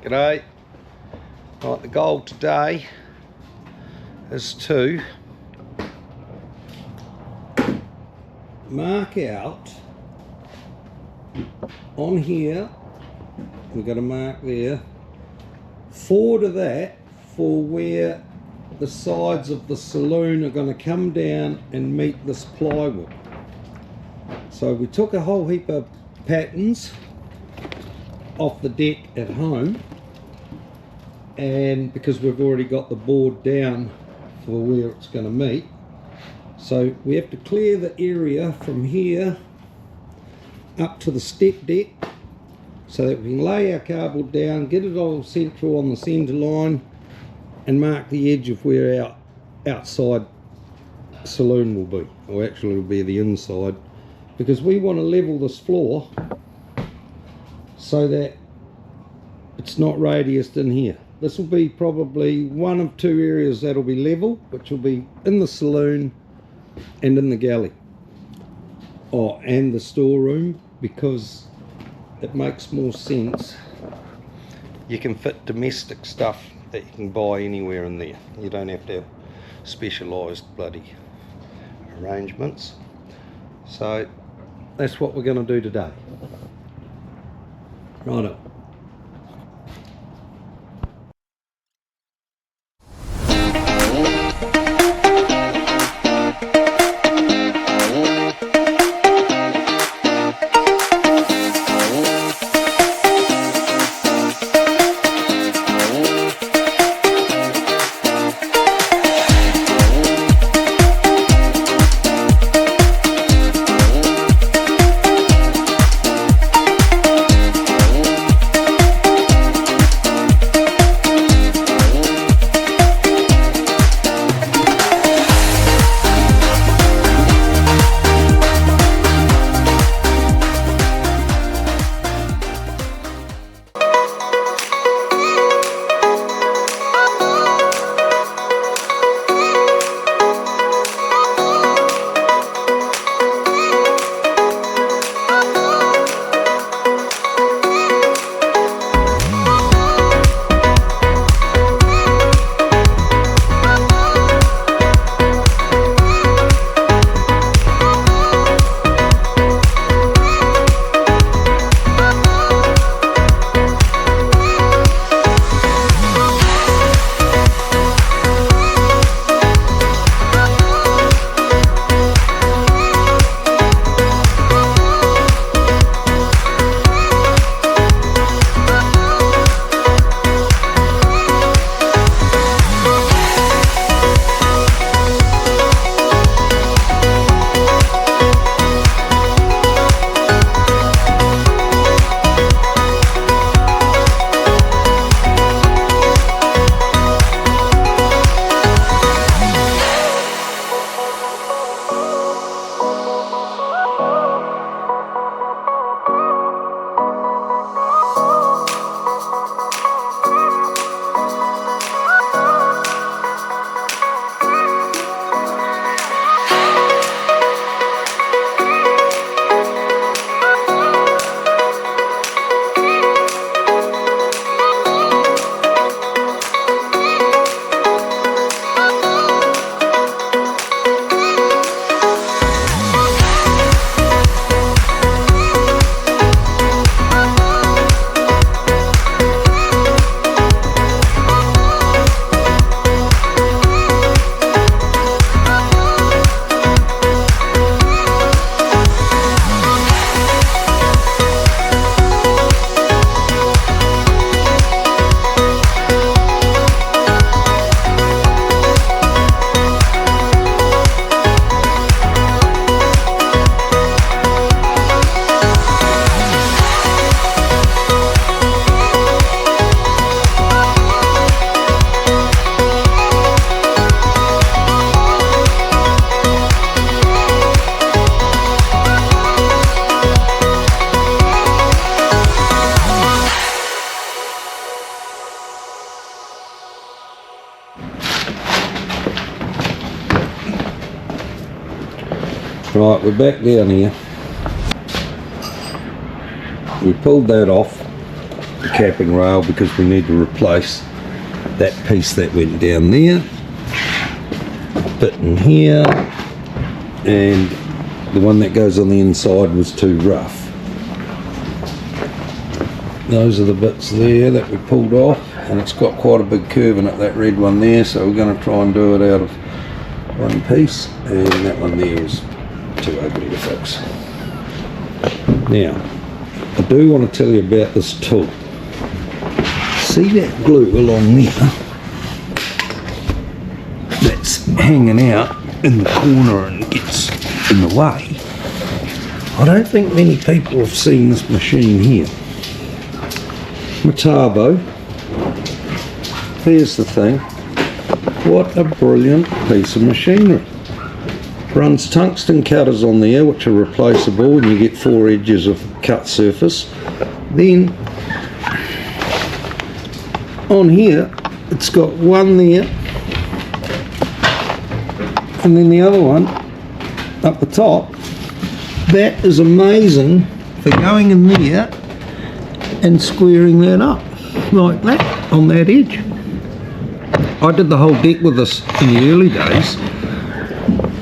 G'day. Right, the goal today is to mark out on here, we've got a mark there, forward of that for where the sides of the saloon are going to come down and meet this plywood. So we took a whole heap of patterns off the deck at home, and because we've already got the board down for where it's going to meet, so we have to clear the area from here up to the step deck so that we can lay our cardboard down, get it all central on the centre line, and mark the edge of where our outside saloon will be, or actually it'll be the inside, because we want to level this floor so that it's not radiused in here. This will be probably one of two areas that'll be level, which will be in the saloon and in the galley. Oh, and the storeroom, because it makes more sense. You can fit domestic stuff that you can buy anywhere in there. You don't have to have specialised bloody arrangements. So that's what we're going to do today. Righto. Right, we're back down here. We pulled that off the capping rail because we need to replace that piece that went down there, bit in here, and the one that goes on the inside was too rough. Those are the bits there that we pulled off, and it's got quite a big curve in it, that red one there, so we're going to try and do it out of one piece, and that one there was too ugly to fix. Now, I do want to tell you about this tool. See that glue along there that's hanging out in the corner and gets in the way? I don't think many people have seen this machine here. Metabo. Here's the thing. What a brilliant piece of machinery. Runs tungsten cutters on there which are replaceable, and you get 4 edges of cut surface. Then on here it's got one there, and then the other one up the top. That is amazing for going in there and squaring that up like that on that edge. I did the whole deck with this in the early days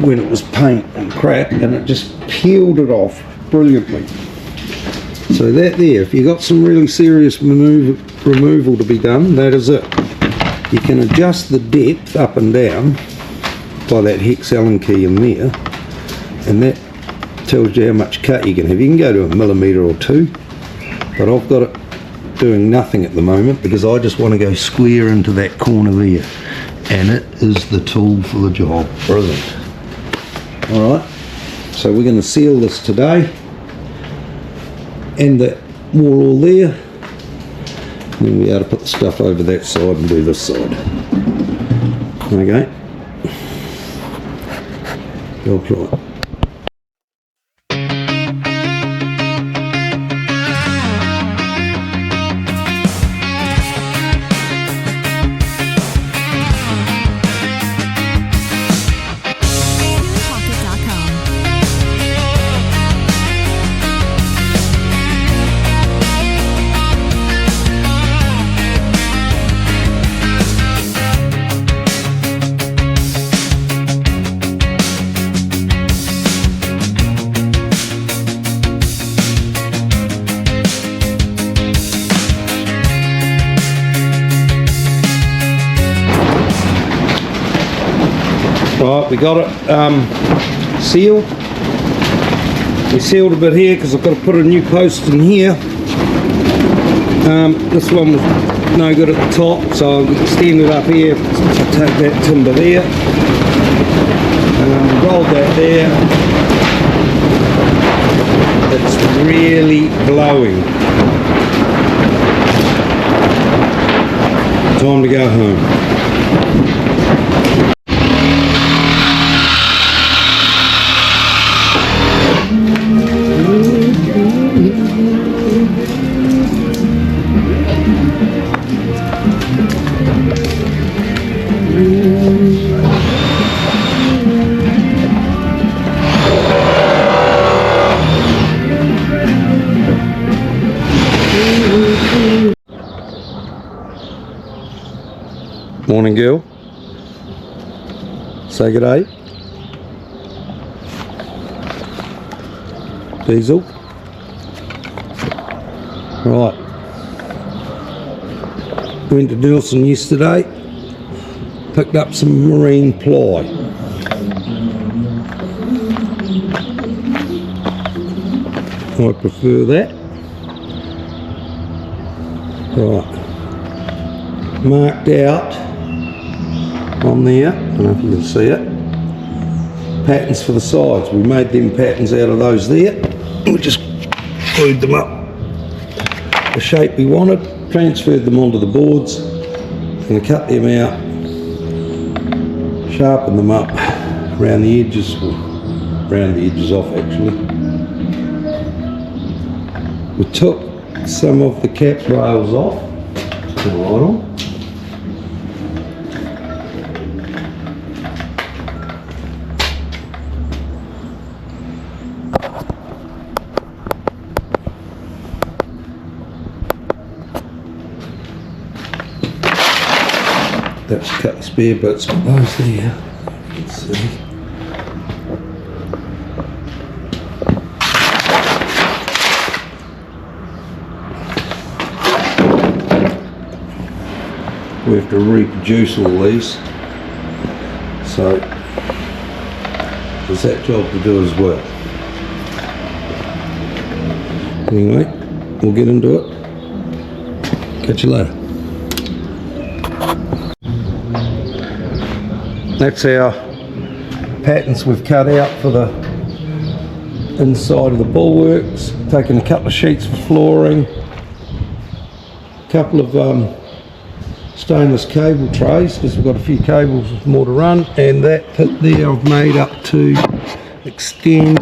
when it was paint and crap, and it just peeled it off brilliantly. So that there, if you've got some really serious removal to be done, that is it. You can adjust the depth up and down by that hex Allen key in there, and that tells you how much cut you can have. You can go to a millimetre or 2, but I've got it doing nothing at the moment because I just want to go square into that corner there, and it is the tool for the job. Brilliant. Alright, so we're going to seal this today, and that wall all there, and then we'll be able to put the stuff over that side and do this side. Okay, go try it. Right, we got it sealed. We sealed a bit here because I've got to put a new post in here. This one was no good at the top, so I'll extend it up here to take that timber there. Rolled that there. It's really blowing. Time to go home. Morning, girl. Say good day. Diesel. Right. Went to Nielsen yesterday. Picked up some marine ply. I prefer that. Right. Marked out on there, I don't know if you can see it, patterns for the sides. We made them patterns out of those there. We just glued them up the shape we wanted, transferred them onto the boards, and cut them out, sharpen them up around the edges, round the edges off actually. We took some of the cap rails off, put the light on. That's a couple of spare bits, got those there. Let's see. We have to reproduce all these, so there's that job to do as well. Anyway, we'll get into it. Catch you later. That's our patterns we've cut out for the inside of the bulwarks. Taking a couple of sheets for flooring, a couple of stainless cable trays because we've got a few cables more to run, and that pit there I've made up to extend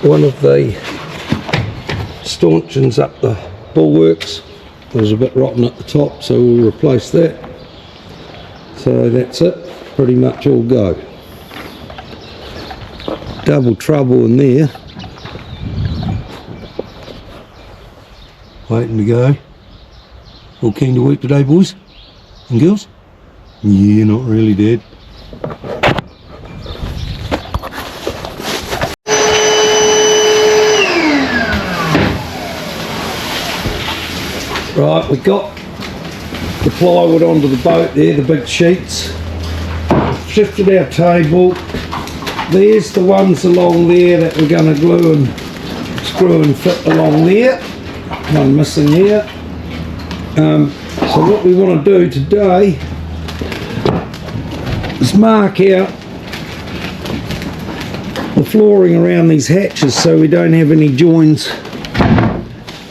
one of the stanchions up the bulwarks. It was a bit rotten at the top, so we'll replace that. So that's it, pretty much all go. Double trouble in there, waiting to go. All keen to work today, boys and girls? Yeah, not really, Dad. Right, we got the plywood onto the boat there, the big sheets. Shifted our table. There's the ones along there that we're going to glue and screw and fit along there. One missing there. So what we want to do today is mark out the flooring around these hatches so we don't have any joins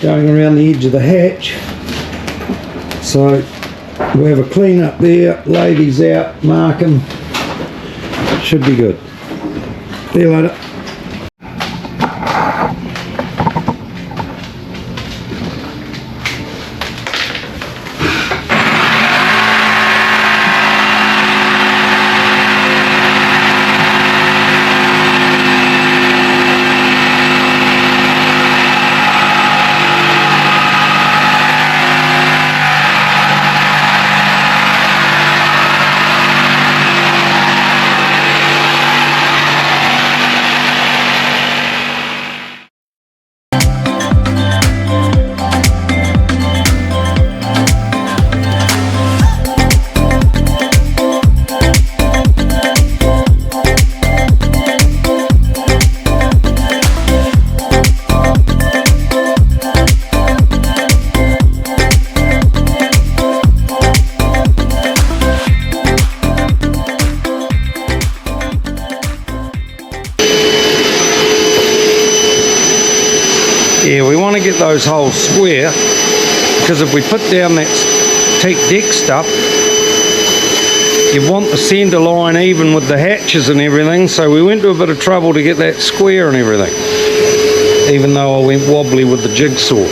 going around the edge of the hatch. So we'll have a clean up there, lay these out, mark them, should be good. See you later. Yeah, we want to get those holes square, because if we put down that teak deck stuff, you want the centre line even with the hatches and everything, so we went to a bit of trouble to get that square and everything, even though I went wobbly with the jigsaw.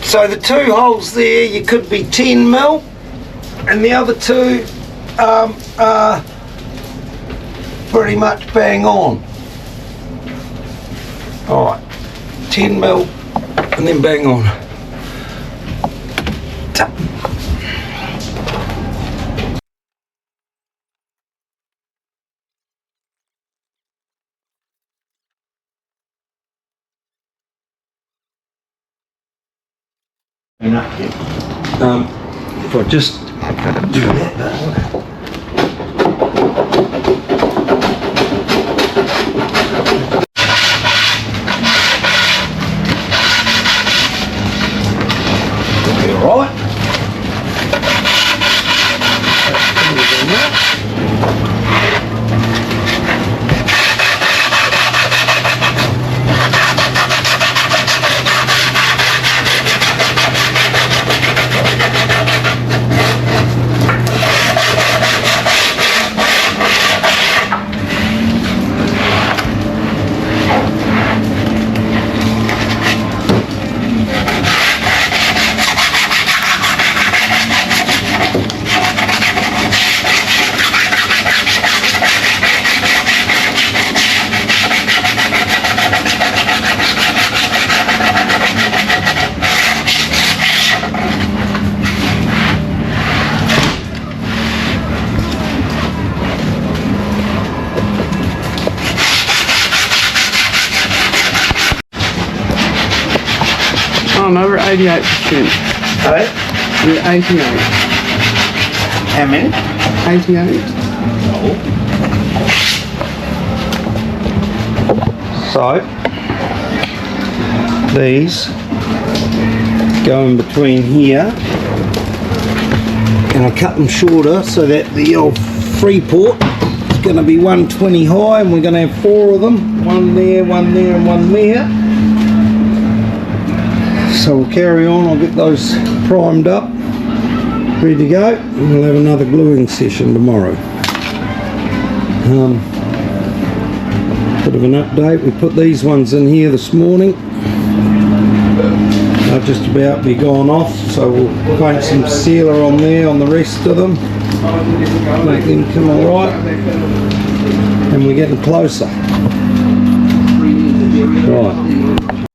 So the two holes there, you could be 10 mil, and the other two are pretty much bang on. Alright, 10 mil and then bang on. Tap. If I just do that. Be all right. I'm over 88%. Sorry? You're 88. How many? 88. So these go in between here, and I cut them shorter so that the old free port is going to be 120 high, and we're going to have 4 of them, one there, and one there. So we'll carry on. I'll get those primed up, ready to go, and we'll have another gluing session tomorrow. Bit of an update, we put these ones in here this morning. They'll just about be gone off, so we'll paint some sealer on there on the rest of them, make them come alright, and we're getting closer. Right.